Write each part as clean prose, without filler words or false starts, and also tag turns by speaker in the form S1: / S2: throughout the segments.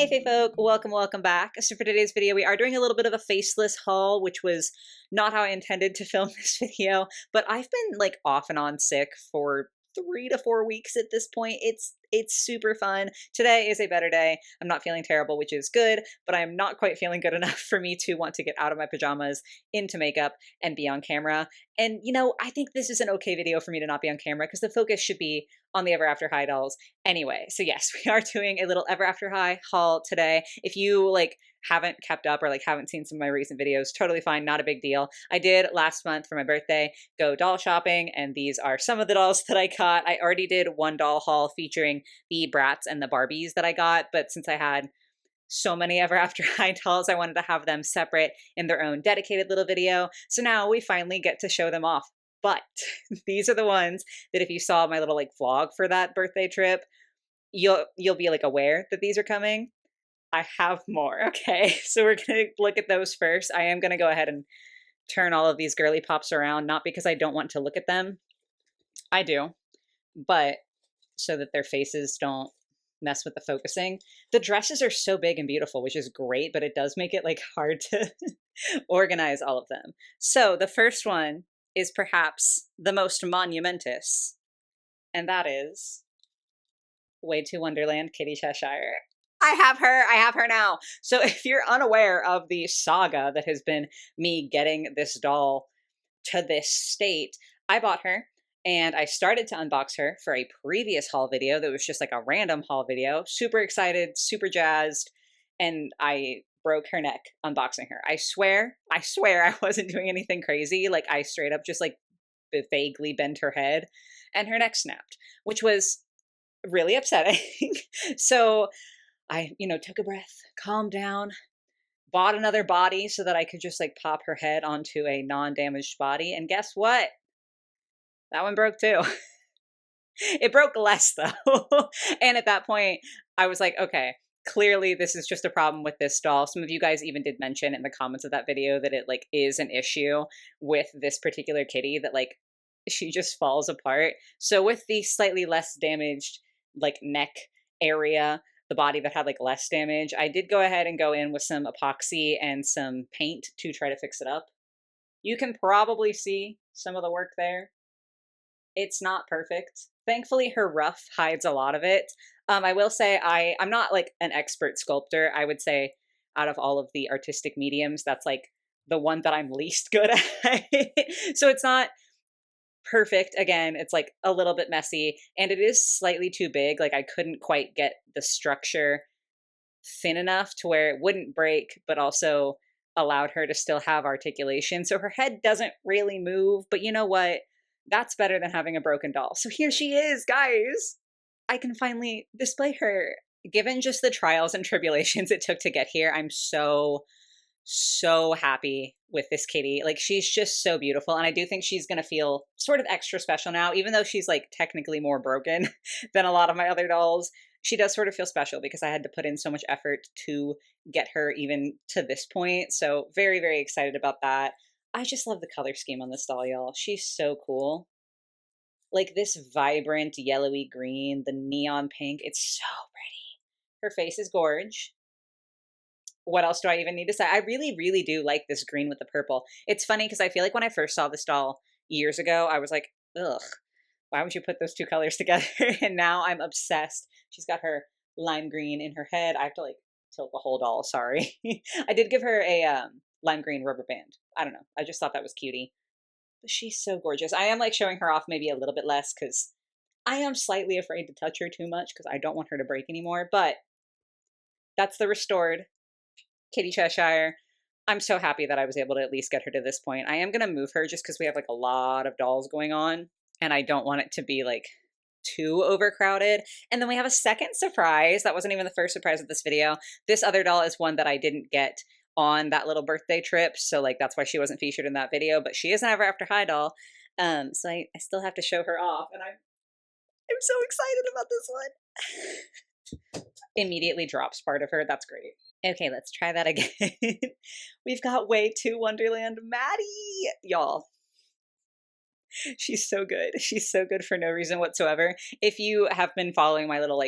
S1: Hey Fae folk, welcome back. So for today's video, we are doing a little bit of a faceless haul, which was not how I intended to film this video, but I've been like off and on sick for 3 to 4 weeks at this point. It's super fun. Today is a better day. I'm not feeling terrible, which is good, but I'm not quite feeling good enough for me to want to get out of my pajamas, into makeup, and be on camera. And you know, I think this is an okay video for me to not be on camera because the focus should be on the Ever After High dolls anyway. So yes, we are doing a little Ever After High haul today. If you haven't kept up or haven't seen some of my recent videos, totally fine, not a big deal. I did last month for my birthday go doll shopping, and these are some of the dolls that I got. I already did one doll haul featuring the Brats and the Barbies that I got, but since I had so many Ever After High dolls, I wanted to have them separate in their own dedicated little video. So now we finally get to show them off. But these are the ones that if you saw my little vlog for that birthday trip, you'll be aware that these are coming. I have more, okay? So we're gonna look at those first. I am gonna go ahead and turn all of these girly pops around, not because I don't want to look at them. I do, but so that their faces don't mess with the focusing. The dresses are so big and beautiful, which is great, but it does make it hard to organize all of them. So the first one is perhaps the most monumentous, and that is Way to Wonderland Kitty Cheshire. I have her now. So if you're unaware of the saga that has been me getting this doll to this state, I bought her and I started to unbox her for a previous haul video that was just a random haul video. Super excited, super jazzed, and I broke her neck unboxing her. I swear I wasn't doing anything crazy. I straight up just vaguely bent her head and her neck snapped, which was really upsetting. So I, took a breath, calmed down, bought another body so that I could just pop her head onto a non-damaged body. And guess what? That one broke too. It broke less though. And at that point, I was like, okay, clearly this is just a problem with this doll. Some of you guys even did mention in the comments of that video that it is an issue with this particular kitty, that she just falls apart. So with the slightly less damaged neck area, the body that had less damage, I did go ahead and go in with some epoxy and some paint to try to fix it up. You can probably see some of the work there. It's not perfect. Thankfully, her rough hides a lot of it. I will say I'm not an expert sculptor. I would say out of all of the artistic mediums, that's the one that I'm least good at. So it's not perfect. Again, it's a little bit messy, and it is slightly too big. I couldn't quite get the structure thin enough to where it wouldn't break, but also allowed her to still have articulation. So her head doesn't really move, but you know what? That's better than having a broken doll. So here she is, guys. I can finally display her. Given just the trials and tribulations it took to get here, I'm so happy with this kitty. She's just so beautiful, and I do think she's gonna feel sort of extra special now, even though she's technically more broken than a lot of my other dolls. She does sort of feel special because I had to put in so much effort to get her even to this point. So very, very excited about that. I just love the color scheme on this doll, y'all. She's so cool. This vibrant yellowy green, the neon pink, it's so pretty. Her face is gorge. What else do I even need to say? I really, really do like this green with the purple. It's funny because I feel when I first saw this doll years ago, I was like, ugh, why would you put those two colors together? And now I'm obsessed. She's got her lime green in her head. I have to tilt the whole doll, sorry. I did give her a lime green rubber band. I don't know. I just thought that was cutie. But she's so gorgeous. I am showing her off maybe a little bit less because I am slightly afraid to touch her too much because I don't want her to break anymore. But that's the restored Kitty Cheshire. I'm so happy that I was able to at least get her to this point. I am going to move her just because we have a lot of dolls going on, and I don't want it to be too overcrowded. And then we have a second surprise. That wasn't even the first surprise of this video. This other doll is one that I didn't get on that little birthday trip, so that's why she wasn't featured in that video, but she is an Ever After High doll. So I still have to show her off, and I'm so excited about this one. Immediately drops part of her. That's great. Okay, let's try that again. We've got Way to Wonderland Maddie, y'all. She's so good. She's so good for no reason whatsoever. If you have been following my little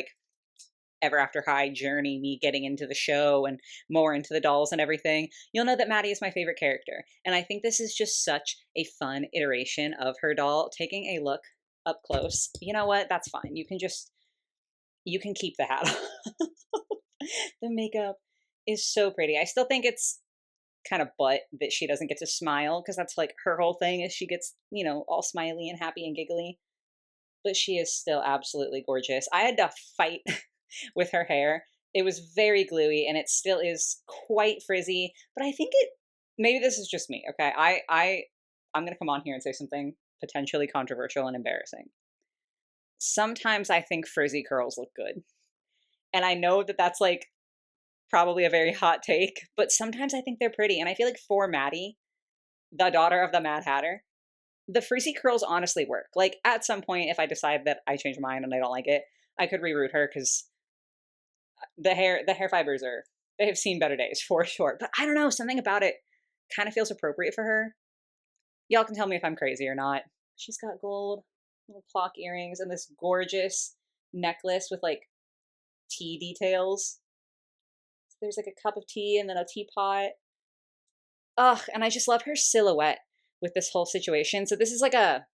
S1: Ever After High journey, me getting into the show and more into the dolls and everything, you'll know that Maddie is my favorite character. And I think this is just such a fun iteration of her doll. Taking a look up close, you know what? That's fine. You can keep the hat on. The makeup is so pretty. I still think it's kind of butt that she doesn't get to smile because that's like her whole thing is she gets, all smiley and happy and giggly. But she is still absolutely gorgeous. I had to fight with her hair. It was very gluey and it still is quite frizzy, but I think maybe this is just me, okay? I'm going to come on here and say something potentially controversial and embarrassing. Sometimes I think frizzy curls look good. And I know that that's like probably a very hot take, but sometimes I think they're pretty. And I feel like for Maddie, the daughter of the Mad Hatter, the frizzy curls honestly work. Like at some point, if I decide that I change my mind and I don't like it, I could reroute her because the hair fibers they have seen better days for sure. But I don't know, something about it kind of feels appropriate for her. Y'all can tell me if I'm crazy or not. She's got gold little clock earrings and this gorgeous necklace with like tea details. There's like a cup of tea and then a teapot. Ugh, and I just love her silhouette with this whole situation. So this is like a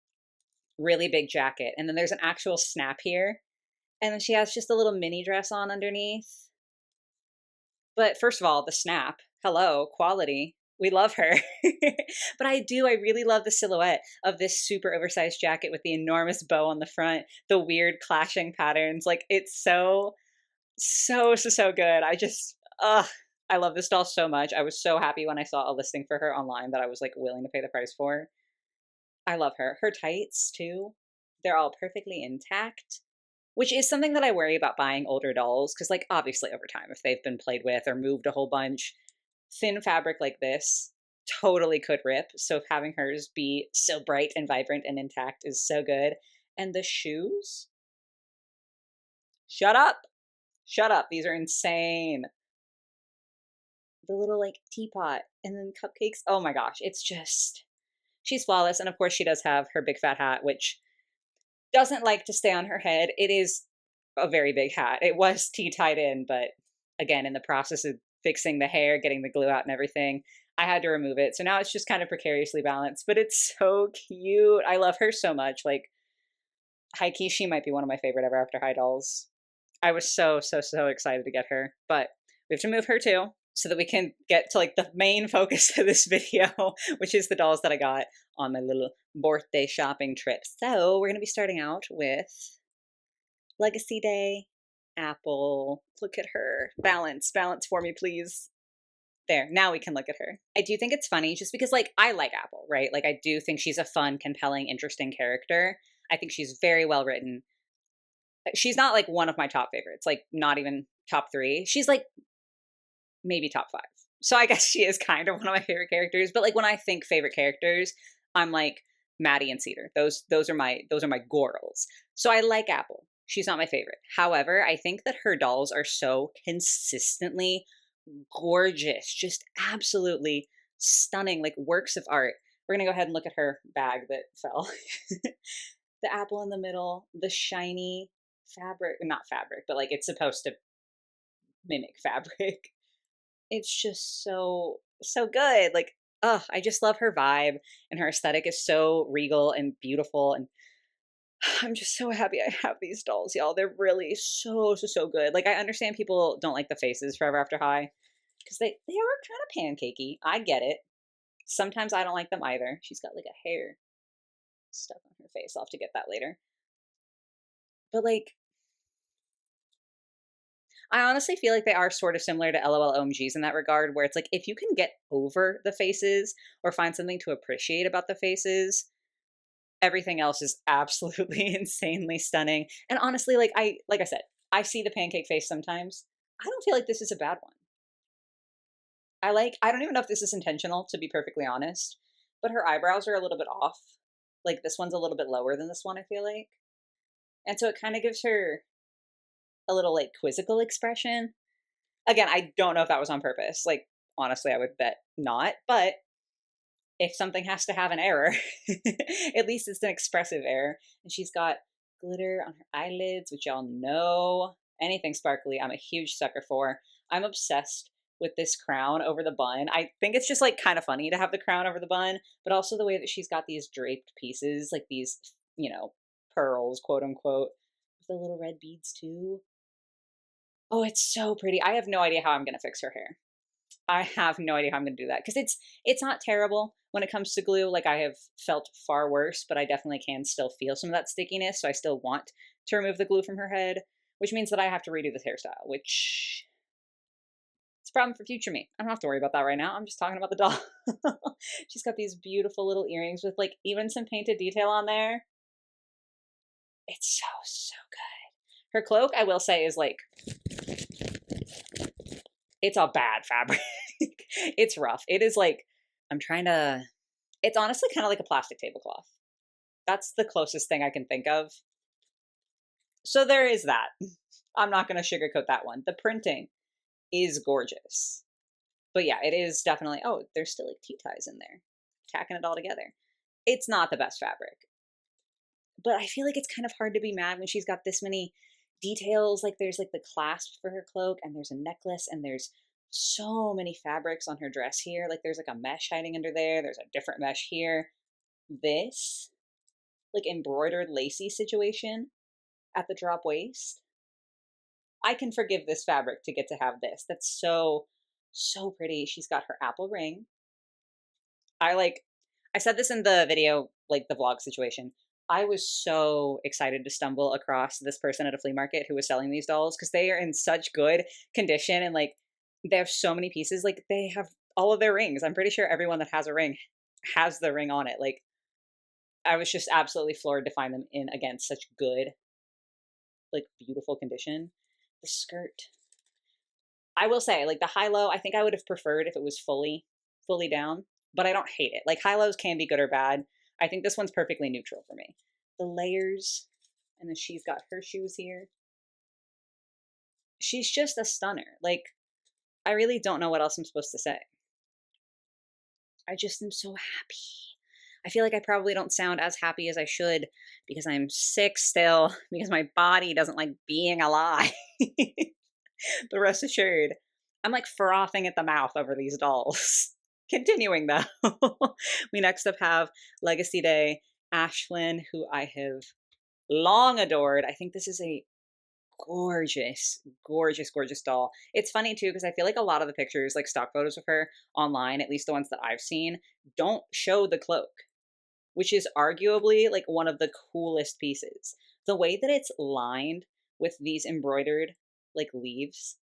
S1: really big jacket, and then there's an actual snap here, and then she has just a little mini dress on underneath. But first of all, the snap, hello, quality. We love her. But I really love the silhouette of this super oversized jacket with the enormous bow on the front, the weird clashing patterns. Like it's so good. I love this doll so much. I was so happy when I saw a listing for her online that I was like willing to pay the price for. I love her. Her tights too. They're all perfectly intact, which is something that I worry about buying older dolls because like obviously over time if they've been played with or moved a whole bunch, thin fabric like this totally could rip. So having hers be so bright and vibrant and intact is so good. And the shoes? Shut up. Shut up. These are insane. The little like teapot and then cupcakes. Oh my gosh, it's just she's flawless. And of course she does have her big fat hat, which doesn't like to stay on her head. It is a very big hat. It was tea tied in, but again, in the process of fixing the hair, getting the glue out and everything, I had to remove it. So now it's just kind of precariously balanced, but it's so cute. I love her so much. Like high key, she might be one of my favorite Ever After High dolls. I was so excited to get her, but we have to move her too so that we can get to like the main focus of this video, which is the dolls that I got on my little birthday shopping trip. So we're going to be starting out with Legacy Day, Apple. Look at her. Balance for me, please. There, now we can look at her. I do think it's funny just because like I like Apple, right? Like I do think she's a fun, compelling, interesting character. I think she's very well written. She's not like one of my top favorites, like not even top 3. She's like maybe top 5. So I guess she is kind of one of my favorite characters. But like when I think favorite characters, I'm like Maddie and Cedar. Those are my girls. So I like Apple. She's not my favorite. However, I think that her dolls are so consistently gorgeous, just absolutely stunning, like works of art. We're gonna go ahead and look at her bag that fell. The apple in the middle, the shiny fabric, not fabric, but like it's supposed to mimic fabric. It's just so good. Like, I just love her vibe and her aesthetic is so regal and beautiful. And I'm just so happy I have these dolls, y'all. They're really so good. Like, I understand people don't like the faces for Ever After High because they are kind of pancakey. I get it. Sometimes I don't like them either. She's got like a hair stuck on her face. I'll have to get that later. But like, I honestly feel like they are sort of similar to LOL OMGs in that regard, where it's like if you can get over the faces or find something to appreciate about the faces, everything else is absolutely insanely stunning. And honestly, like I said, I see the pancake face sometimes. I don't feel like this is a bad one. I don't even know if this is intentional, to be perfectly honest, but her eyebrows are a little bit off. Like this one's a little bit lower than this one, I feel like. And so it kind of gives her a little like quizzical expression. Again, I don't know if that was on purpose. Like, honestly, I would bet not. But if something has to have an error, at least it's an expressive error. And she's got glitter on her eyelids, which y'all know Anything sparkly, I'm a huge sucker for. I'm obsessed with this crown over the bun. I think it's just like kind of funny to have the crown over the bun, but also the way that she's got these draped pieces, like these, pearls, quote unquote, with the little red beads too. Oh, it's so pretty. I have no idea how I'm going to fix her hair. I have no idea how I'm going to do that because it's not terrible when it comes to glue. Like I have felt far worse, but I definitely can still feel some of that stickiness. So I still want to remove the glue from her head, which means that I have to redo this hairstyle, which it's a problem for future me. I don't have to worry about that right now. I'm just talking about the doll. She's got these beautiful little earrings with like even some painted detail on there. It's so good. Her cloak, I will say, is like it's a bad fabric. It's rough. It is like I'm trying to it's honestly kind of like a plastic tablecloth. That's the closest thing I can think of. So there is that. I'm not going to sugarcoat that one. The printing is gorgeous. But yeah, it is definitely, oh, there's still like tea ties in there, tacking it all together. It's not the best fabric. But I feel like it's kind of hard to be mad when she's got this many details. Like there's like the clasp for her cloak, and there's a necklace, and there's so many fabrics on her dress here. Like there's like a mesh hiding under there. There's a different mesh here. This like embroidered lacy situation at the drop waist. I can forgive this fabric to get to have this. That's so pretty. She's got her apple ring. I said this in the video, like the vlog situation. I was so excited to stumble across this person at a flea market who was selling these dolls because they are in such good condition and like they have so many pieces. Like they have all of their rings. I'm pretty sure everyone that has a ring has the ring on it. Like I was just absolutely floored to find them in again such good, like beautiful condition. The skirt, I will say, like the high low, I think I would have preferred if it was fully down, but I don't hate it. Like high lows can be good or bad. I think this one's perfectly neutral for me. The layers, and then she's got her shoes here. She's just a stunner. Like, I really don't know what else I'm supposed to say. I just am so happy. I feel like I probably don't sound as happy as I should because I'm sick still, because my body doesn't like being alive. But rest assured, I'm like frothing at the mouth over these dolls. Continuing though, we next up have Legacy Day Ashlyn, who I have long adored. I think this is a gorgeous, gorgeous, gorgeous doll. It's funny too, because I feel like a lot of the pictures, like stock photos of her online, at least the ones that I've seen, don't show the cloak, which is arguably like one of the coolest pieces. The way that it's lined with these embroidered like leaves,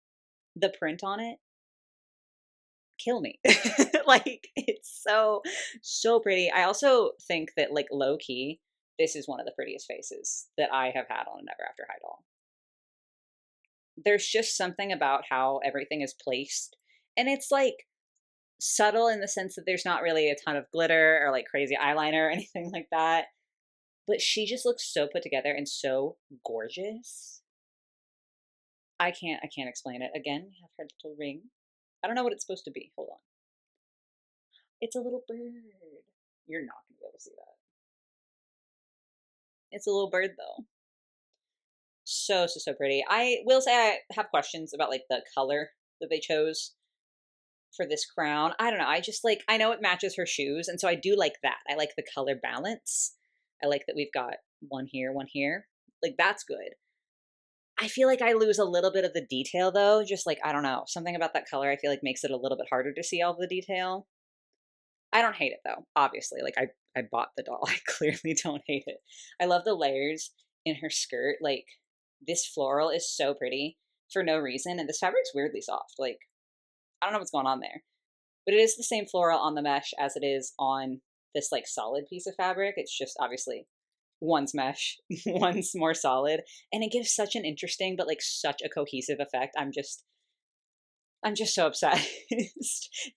S1: the print on it, kill me. Like it's so pretty. I also think that like low key, this is one of the prettiest faces that I have had on a Never After High doll. There's just something about how everything is placed, and it's like subtle in the sense that there's not really a ton of glitter or like crazy eyeliner or anything like that. But she just looks so put together and so gorgeous. I can't explain it. Again, we have her little ring. I don't know what it's supposed to be. Hold on. It's a little bird. You're not gonna be able to see that. It's a little bird though. So pretty. I will say I have questions about like the color that they chose for this crown. I don't know. I just like I know it matches her shoes, and so I do like that. I like the color balance. I like that we've got one here, one here. Like that's good. I feel like I lose a little bit of the detail though. Just like I don't know, something about that color I feel like makes it a little bit harder to see all the detail. I don't hate it though, obviously. Like I bought the doll. I clearly don't hate it. I love the layers in her skirt. Like this floral is so pretty for no reason, and this fabric's weirdly soft. Like I don't know what's going on there. But it is the same floral on the mesh as it is on this like solid piece of fabric. It's just obviously one's mesh, one's more solid, and it gives such an interesting but like such a cohesive effect. I'm just so obsessed.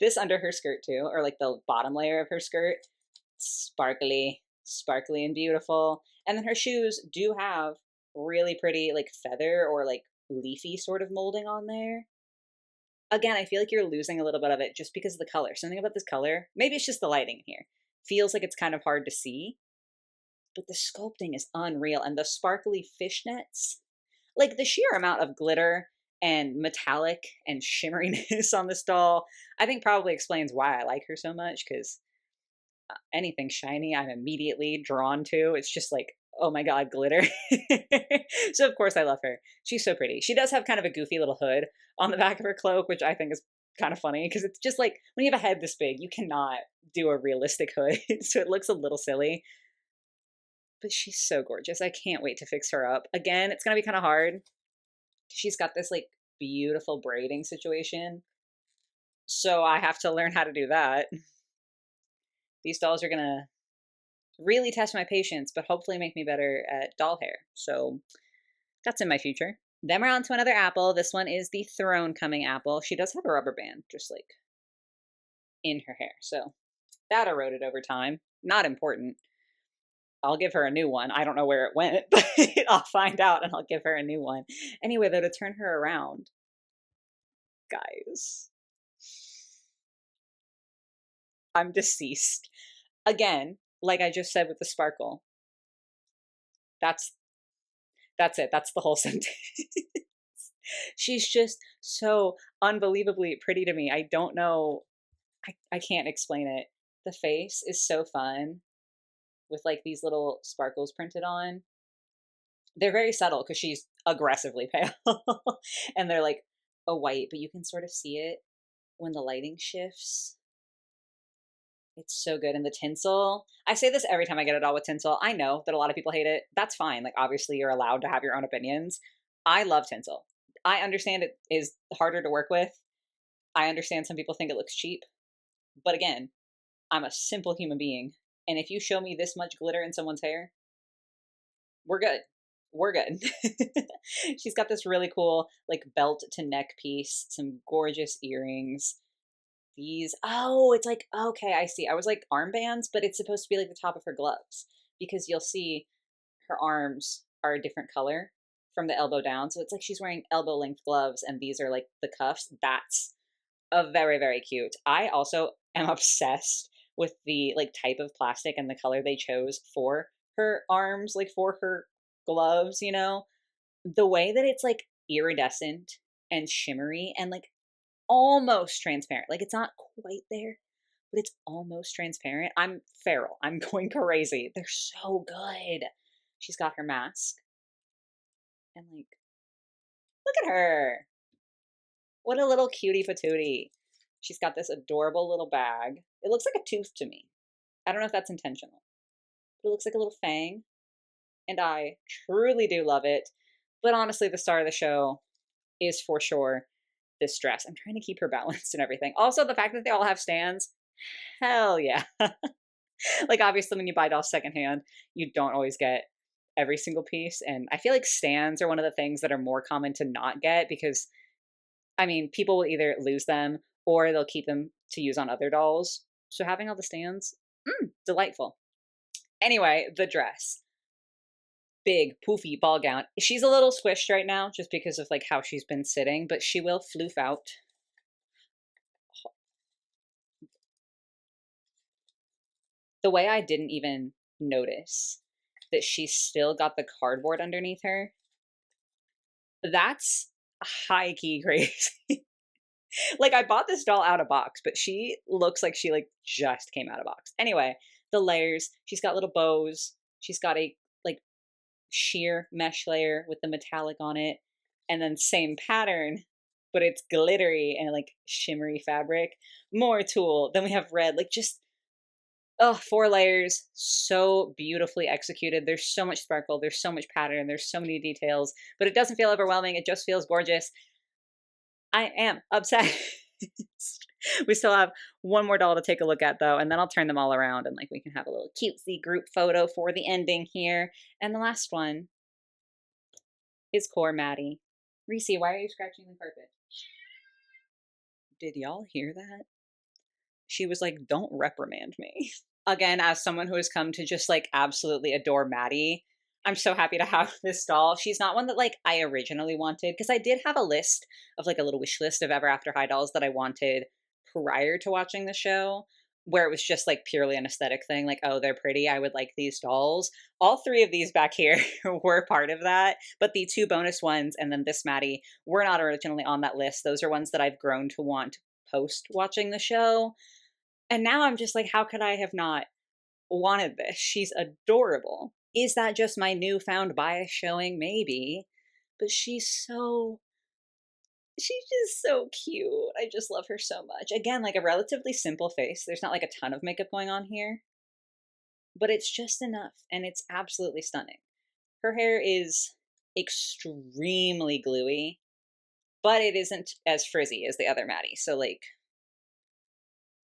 S1: This under her skirt too, or like the bottom layer of her skirt, sparkly, sparkly and beautiful. And then her shoes do have really pretty like feather or like leafy sort of molding on there. Again, I feel like you're losing a little bit of it just because of the color. Something about this color, maybe it's just the lighting here, feels like it's kind of hard to see, but the sculpting is unreal. And the sparkly fishnets, Like the sheer amount of glitter and metallic and shimmeriness on this doll, I think probably explains why I like her so much, because anything shiny I'm immediately drawn to. It's just like, oh my god, glitter. So of course I love her. She's so pretty. She does have kind of a goofy little hood on the back of her cloak, which I think is kind of funny because it's just like when you have a head this big, you cannot do a realistic hood. So it looks a little silly. But she's so gorgeous. I can't wait to fix her up. Again, it's going to be kind of hard. She's got this like beautiful braiding situation. So I have to learn how to do that. These dolls are going to really test my patience, but hopefully make me better at doll hair. So that's in my future. Then we're on to another apple. This one is the Throne Coming apple. She does have a rubber band just like in her hair. So that eroded over time. Not important. I'll give her a new one. I don't know where it went, but I'll find out and I'll give her a new one. Anyway, though, to turn her around, guys, I'm deceased. Again, like I just said with the sparkle. That's it. That's the whole sentence. She's just so unbelievably pretty to me. I don't know. I can't explain it. The face is so fun with like these little sparkles printed on. They're very subtle because she's aggressively pale. And they're like a white, but you can sort of see it when the lighting shifts. It's so good. And the tinsel. I say this every time I get a doll with tinsel. I know that a lot of people hate it. That's fine. Like, obviously, you're allowed to have your own opinions. I love tinsel. I understand it is harder to work with. I understand some people think it looks cheap. But again, I'm a simple human being. And if you show me this much glitter in someone's hair, we're good. We're good. She's got this really cool, like, belt to neck piece, some gorgeous earrings. These, oh, it's like, okay, I see. I was like armbands, but it's supposed to be like the top of her gloves because you'll see her arms are a different color from the elbow down. So it's like she's wearing elbow length gloves and these are like the cuffs. That's a very, very cute. I also am obsessed with the like type of plastic and the color they chose for her arms, like for her gloves, you know? The way that it's like iridescent and shimmery and like almost transparent. Like it's not quite there, but it's almost transparent. I'm feral. I'm going crazy. They're so good. She's got her mask. And like, look at her. What a little cutie patootie. She's got this adorable little bag. It looks like a tooth to me. I don't know if that's intentional, but it looks like a little fang. And I truly do love it. But honestly, the star of the show is for sure this dress. I'm trying to keep her balanced and everything. Also, the fact that they all have stands, hell yeah. Like, obviously, when you buy dolls secondhand, you don't always get every single piece. And I feel like stands are one of the things that are more common to not get because, I mean, people will either lose them or they'll keep them to use on other dolls. So having all the stands, delightful. Anyway, the dress. Big, poofy ball gown. She's a little squished right now just because of like how she's been sitting, but she will floof out. The way I didn't even notice that she's still got the cardboard underneath her, that's high key crazy. Like I bought this doll out of box, but she looks like she like just came out of box. Anyway, the layers, she's got little bows. She's got a like sheer mesh layer with the metallic on it, and then same pattern, but it's glittery and like shimmery fabric. More tulle. Then we have red, like just 4 layers, so beautifully executed. There's so much sparkle, there's so much pattern, there's so many details, but it doesn't feel overwhelming. It just feels gorgeous. I am obsessed. We still have one more doll to take a look at though, and then I'll turn them all around and like we can have a little cutesy group photo for the ending here. And the last one is Core Maddie. Reese, why are you scratching the carpet? Did y'all hear that? She was like, don't reprimand me. Again, as someone who has come to just like absolutely adore Maddie, I'm so happy to have this doll. She's not one that like I originally wanted because I did have a list of like a little wish list of Ever After High dolls that I wanted prior to watching the show. where it was just like purely an aesthetic thing, like, oh, they're pretty, I would like these dolls. All three of these back here were part of that, but the two bonus ones and then this Maddie were not originally on that list. Those are ones that I've grown to want post watching the show. And now I'm just like, how could I have not wanted this? She's adorable. Is that just my newfound bias showing? Maybe. But she's just so cute. I just love her so much. Again, like a relatively simple face. There's not like a ton of makeup going on here, but it's just enough and it's absolutely stunning. Her hair is extremely gluey, but it isn't as frizzy as the other Maddie. So like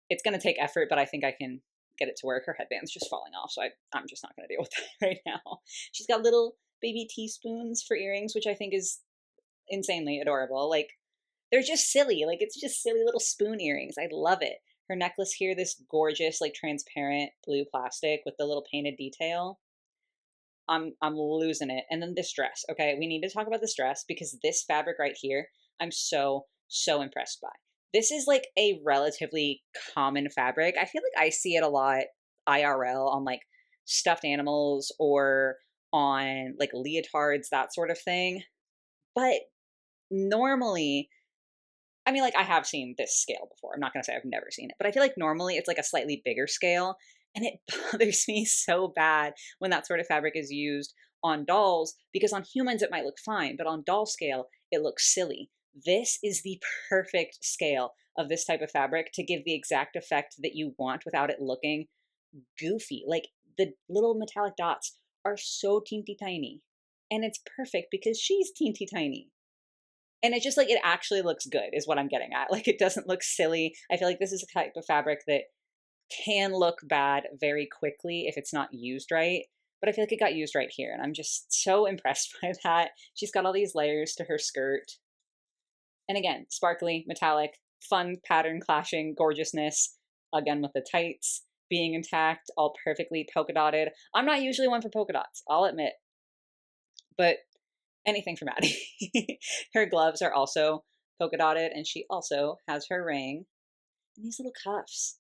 S1: it's going to take effort, but I think I can get it to work. Her headband's just falling off, so I'm just not going to deal with that right now. She's got little baby teaspoons for earrings, which I think is insanely adorable. Like, they're just silly. Like, it's just silly little spoon earrings. I love it. Her necklace here, this gorgeous, like, transparent blue plastic with the little painted detail. I'm losing it. And then this dress. Okay, we need to talk about this dress because this fabric right here, I'm so impressed by. This is like a relatively common fabric. I feel like I see it a lot IRL on like stuffed animals or on like leotards, that sort of thing. But normally, I mean, like I have seen this scale before. I'm not going to say I've never seen it, but I feel like normally it's like a slightly bigger scale. And it bothers me so bad when that sort of fabric is used on dolls because on humans it might look fine, but on doll scale, it looks silly. This is the perfect scale of this type of fabric to give the exact effect that you want without it looking goofy. Like the little metallic dots are so teensy tiny. And it's perfect because she's teensy tiny. And it's just like it actually looks good, is what I'm getting at. Like it doesn't look silly. I feel like this is a type of fabric that can look bad very quickly if it's not used right. But I feel like it got used right here. And I'm just so impressed by that. She's got all these layers to her skirt. And again, sparkly, metallic, fun pattern clashing gorgeousness. Again, with the tights being intact, all perfectly polka dotted. I'm not usually one for polka dots, I'll admit. But anything for Maddie. Her gloves are also polka dotted, and she also has her ring and these little cuffs.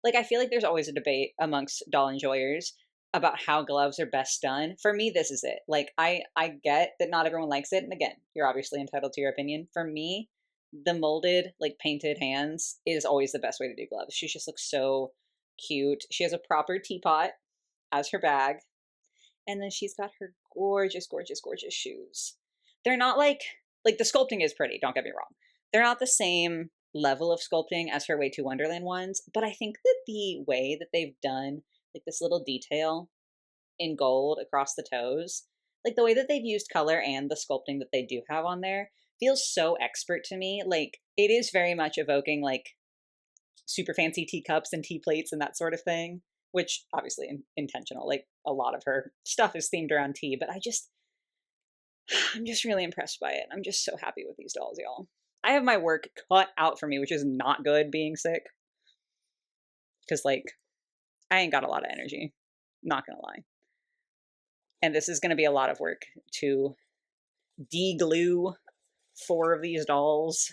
S1: Like, I feel like there's always a debate amongst doll enjoyers about how gloves are best done. For me, this is it. Like, I get that not everyone likes it, and again, you're obviously entitled to your opinion. For me, the molded, like painted hands is always the best way to do gloves. She just looks so cute. She has a proper teapot as her bag. And then she's got her gorgeous, gorgeous, gorgeous shoes. They're not like the sculpting is pretty, don't get me wrong. They're not the same level of sculpting as her Way to Wonderland ones, but I think that the way that they've done like this little detail in gold across the toes, like the way that they've used color and the sculpting that they do have on there feels so expert to me. Like it is very much evoking like super fancy teacups and tea plates and that sort of thing, which obviously intentional. Like a lot of her stuff is themed around tea, but I'm just really impressed by it. I'm just so happy with these dolls, y'all. I have my work cut out for me, which is not good being sick. Because, like, I ain't got a lot of energy. Not gonna lie. And this is gonna be a lot of work to de-glue 4 of these dolls.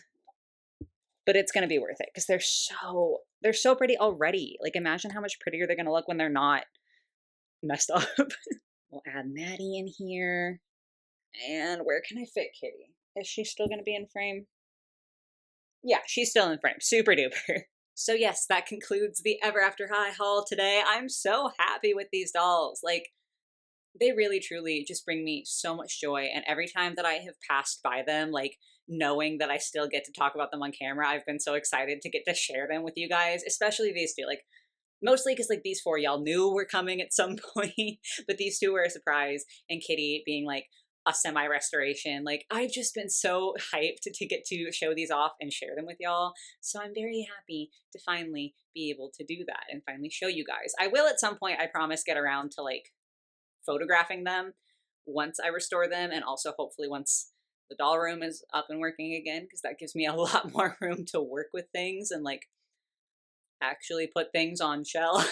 S1: But it's gonna be worth it because they're so pretty already. Like, imagine how much prettier they're gonna look when they're not messed up. We'll add Maddie in here. And where can I fit Kitty? Is she still gonna be in frame? Yeah, she's still in frame. Super duper. So yes, that concludes the Ever After High haul today. I'm so happy with these dolls. Like, they really truly just bring me so much joy. And every time that I have passed by them, like knowing that I still get to talk about them on camera, I've been so excited to get to share them with you guys, especially these two. Like, mostly because like these 4 y'all knew were coming at some point, but these 2 were a surprise. And Kitty being like a semi-restoration. Like, I've just been so hyped to get to show these off and share them with y'all. So I'm very happy to finally be able to do that and finally show you guys. I will at some point, I promise, get around to like photographing them once I restore them, and also hopefully once the doll room is up and working again, because that gives me a lot more room to work with things and like actually put things on shelves.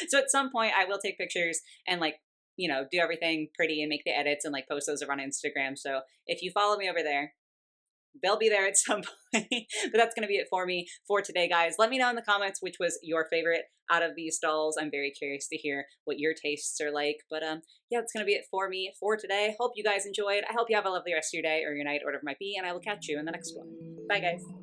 S1: So at some point I will take pictures and like, you know, do everything pretty and make the edits and like post those over on Instagram. So if you follow me over there, they'll be there at some point. But that's going to be it for me for today, guys. Let me know in the comments which was your favorite out of these dolls. I'm very curious to hear what your tastes are like. But yeah, that's going to be it for me for today. Hope you guys enjoyed. I hope you have a lovely rest of your day or your night or whatever it might be, and I will catch you in the next one. Bye, guys.